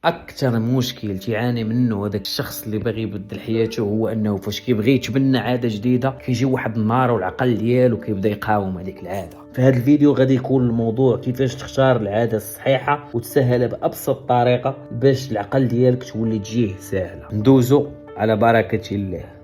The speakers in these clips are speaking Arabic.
اكثر مشكل تعاني منه هذاك الشخص اللي باغي يبدل حياته هو انه فاش كيبغي يتبنى عاده جديده كيجي واحد النهار والعقل ديالو كيبدا يقاوم هذيك العاده. في هذا الفيديو غادي يكون الموضوع كيفاش تختار العاده الصحيحه وتسهلها بابسط طريقه باش العقل ديالك تولي تجيه سهله. ندوزو على بركه الله.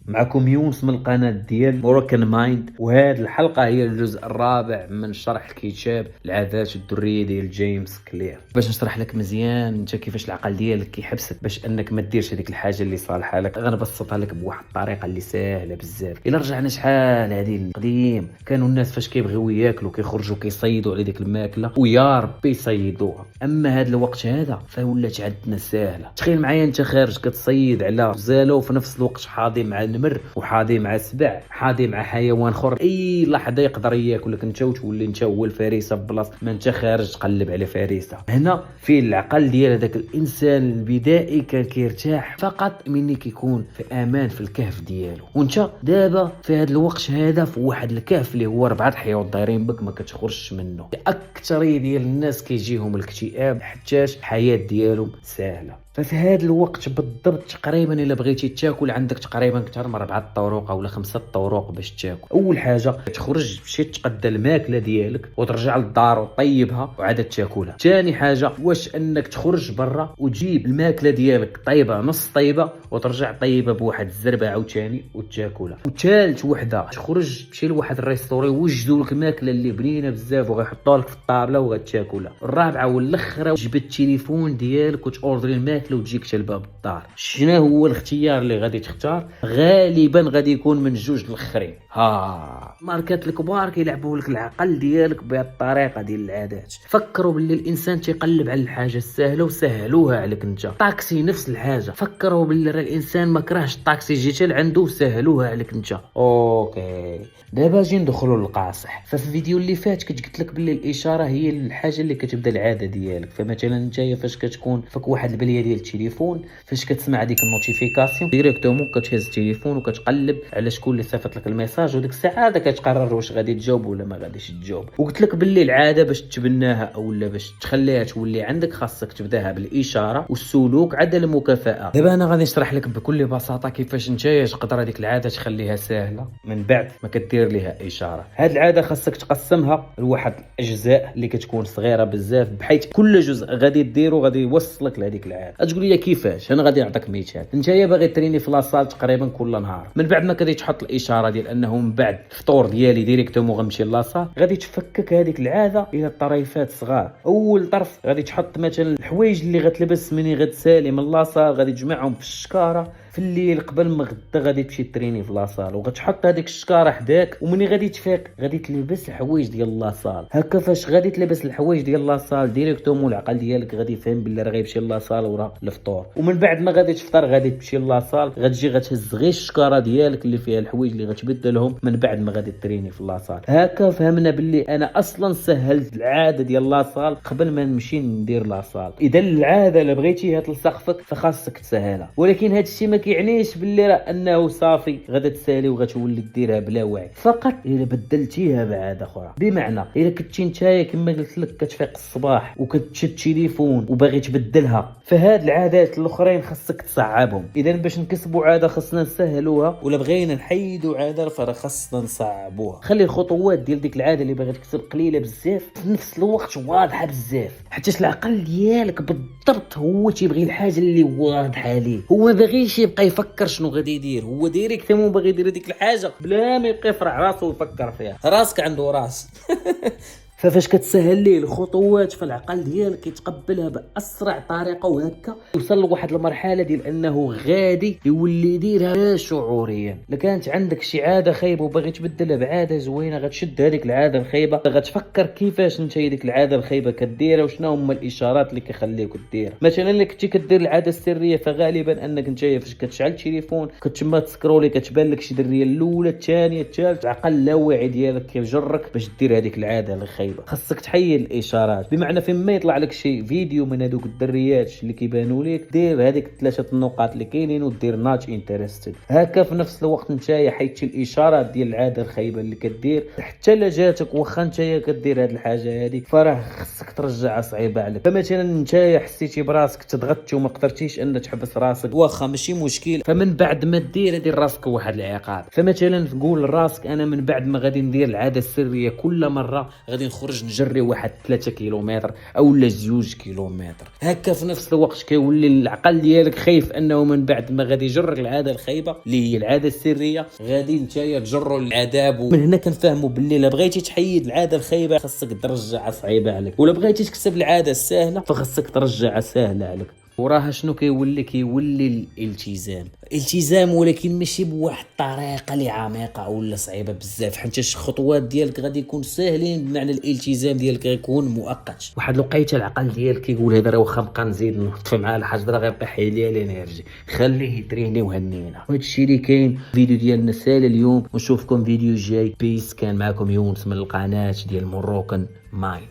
معكم يونس من القناة ديال موروكان مايند، وهذه الحلقة هي الجزء الرابع من شرح الكتاب العادات الذرية ديال جيمس كلير. باش نشرح لك مزيان انت كيفاش العقل ديالك كيحبسك باش انك ما ديرش هذيك الحاجة اللي صالحة لك، غنبسطها لك بواحد الطريقة اللي سهلة بزاف. الا رجعنا شحال هذه القديم، كانوا الناس فاش كيبغيو ياكلوا كيخرجوا كيصيدوا على ديك الماكلة ويا ربي يصيدوها. اما هذا الوقت هذا فولات عندنا سهلة. تخيل معايا انت خارج كتصيد على غزالة وفي نفس الوقت حاضي مع نمر وحاضي مع سبع، حاضي مع حيوان اخر، اي لحظه يقدر ياكلك انت وتولي انت هو الفريسه بلاصه ما انت خارج تقلب على فريسه. هنا في العقل ديال هذاك الانسان البدائي كان كيرتاح فقط ملي كيكون في امان في الكهف ديالو، وانت دابا في هذا الوقت هذا في واحد الكهف اللي هو 4 حيوط دايرين بك ما كتخرجش منه. اكثريه ديال الناس كيجيهم الاكتئاب حتىش الحياه ديالهم سهله. ففي هذا الوقت بالضبط تقريبا الا بغيتي تاكل عندك تقريبا اكثر من 4 طرق او 5 طرق باش تاكل. اول حاجه تخرج تمشي تقدى الماكله ديالك وترجع للدار وطيبها وعاد تاكلها. ثاني حاجه واش انك تخرج برا وتجيب الماكله ديالك طيبه نص طيبه وترجع طيبه بواحد الزربه عاوتاني وتاكلها. وثالث وحده تخرج تمشي لواحد الريستوري ويوجدوا لك الماكله اللي بنينه بزاف وغيحطوها لك في الطابله وغتاكلها. الرابعه والاخيره جبد التليفون ديالك وتوردري الماكله وتجيك حتى لباب الدار. شنو هو الاختيار اللي غادي تختار؟ غالبا غادي يكون من جوج الاخرين. ماركات الكبار كيلعبوا لك العقل ديالك بهذه الطريقه ديال العادات. فكروا باللي الانسان تيقلب على الحاجه السهله وسهلوها عليك انت. طاكسي نفس الحاجه، فكروا باللي الانسان ما كرهش الطاكسي جيت لعنده وسهلوها عليك انت. اوكي دابا جي ندخلوا للقاصح. ففي الفيديو اللي فات كنت قلت لك باللي الاشاره هي الحاجه اللي كتبدا العاده ديالك. فمثلا انت فاش كتكون فك واحد البليه ديال التليفون، فاش كتسمع ديك النوتيفيكاسيون ديريكتومون كتهز التليفون وكتقلب على شكون اللي صيفط لك الميساج، وديك الساعه كتقرر واش غادي تجاوب ولا ما غاديش تجاوب. وقلت لك باللي العاده باش تبناها او لا باش تخليها تولي عندك خاصك تبداها بالاشاره والسلوك عدا المكافاه. دابا انا غادي نشرح لك بكل بساطه كيفاش انت تقدر هذيك العاده تخليها سهله من بعد ما كدير ليها اشاره. هاد العاده خاصك تقسمها لواحد الاجزاء اللي كتكون صغيره بزاف، بحيث كل جزء غادي ديرو غادي يوصلك لهذيك العاده. تقول لي كيفاش؟ انا غادي نعطيك مثال. انت باغي تريني في لاصال تقريبا كل نهار، من بعد ما كدي تحط الاشاره ديال انه من بعد الفطور ديالي ديريكتومون غنمشي لاصال، غادي تفكك هذيك العاده الى طريفات صغار. اول طرف غادي تحط مثلا الحوايج اللي غتلبس مني غتسالي من لاصال، غادي تجمعهم في الشكاره في الليل قبل ما غدا غادي تمشي تريني في لاصال، وغتحط هذيك الشكاره حداك، ومني غادي تفيق غادي تلبس الحوايج ديال لاصال. هكا فاش غادي تلبس الحوايج ديال لاصال ديريكتومون العقل ديالك غادي يفهم بلي راه غيمشي لاصال ورا الفطور. ومن بعد ما غادي تفطر غادي تمشي لاصال، غتجي غتهز غير الشكاره ديالك اللي فيها الحوايج اللي غتبدلهم من بعد ما غادي تريني في لاصال. هكا فهمنا بلي انا اصلا سهلت العاده ديال لاصال قبل ما نمشي ندير لاصال. اذا العاده اللي بغيتيها تلصق فيك فخاصك تسهلها، ولكن هذا الشيء ما كيعنيش باللي راه انه صافي غادا تسالي وغتولي ديرها بلا وعي، فقط الا بدلتيها بعاده اخرى. بمعنى الا كنتي نتايا كما قلت لك كتفيق الصباح وكتشد التليفون وباغي تبدلها، فهاد العادات الاخرين خاصك تصعبهم. اذا باش نكسبوا عاده خاصنا نسهلوها، ولا بغينا نحيدوا عاده فراه خاصنا نصعبوها. خلي الخطوات ديال ديك العاده اللي باغي تكسب قليله بزاف في نفس الوقت واضحه بزاف، حتى العقل ديالك بالضبط هو تيبغي الحاجه اللي واضحه ليه. هو ما باغيش يبقى يفكر شنو غادي يدير، هو ديريكتومون باغي يدير ديك الحاجه بلا ما يبقى يفرع راسو ويفكر فيها. راسك عنده راس. ففاش كتسهل ليه الخطوات فالعقل ديالك كيتقبلها باسرع طريقه، وهكا يوصل لواحد المرحله ديال انه غادي يولي يديرها شعوريا. الا كانت عندك شي عاده خايبه وباغي تبدلها بعاده زوينه، غتشد هذيك العاده الخايبه غتفكر كيفاش انت ديك العاده الخايبه كديرها وشنو هما الاشارات اللي كيخليوك ديرها. مثلا الا كنتي كدير العاده السريه فغالبا انك انت فاش كتشعل التليفون كتما تسكرولي كتبان لك شي دريه الاولى الثانيه الثالثه، العقل اللاواعي ديالك كيجرك باش دير هذيك العاده الخايبه. خايبه. خاصك تحيد الاشارات، بمعنى فين ما يطلع لك شي فيديو من هذوك الدريات اللي كيبانوا لك، دير هذيك 3 النقاط اللي كاينين ودير نوت انتريستد. هكا في نفس الوقت نتايا حيدتي الاشارات ديال العاده الخايبه اللي كدير، حتى لا جاتك واخا نتايا كدير هاد الحاجه هذه فراه خصك ترجعها صعيبه عليك. فمثلا نتايا حسيتي براسك تضغطتي وما قدرتيش ان تحبس راسك، واخا ماشي مشكل، فمن بعد ما دير راسك واحد العقاب. فمثلا تقول لراسك انا من بعد ما غادي ندير العاده السريه كل مره غادي نخرج نجري واحد 3 كيلومتر او لا 2 كيلومتر. هكا في نفس الوقت كيولي العقل ديالك خايف انه من بعد ما غادي يجرك العاده الخايبه اللي هي العاده السريه غادي نتايا تجروا العذاب. ومن هنا كنفهموا باللي لا بغيتي تحيد العاده الخايبه خاصك ترجعها صعيبه عليك، ولا بغيتي تكسب العاده السهله فخاصك ترجعها سهله عليك. وراها شنو كيولي الالتزام، ولكن ماشي بواحد الطريقه اللي عميقه ولا صعيبه بزاف، حيت الخطوات ديالك غادي يكون ساهلين، بمعنى الالتزام ديالك غيكون مؤقت. واحد الوقيته العقل ديالك كيقول هذا راه واخا نبقى نزيد نطفي مع الحجره غيبقى حيد لي الانرجي، خليه يتريني وهنينا. وهذا الشيء اللي كاين فيديو ديالنا ساهل اليوم، ونشوفكم فيديو جاي. بيس. كان معكم يونس من القناه ديال مروكن مايند.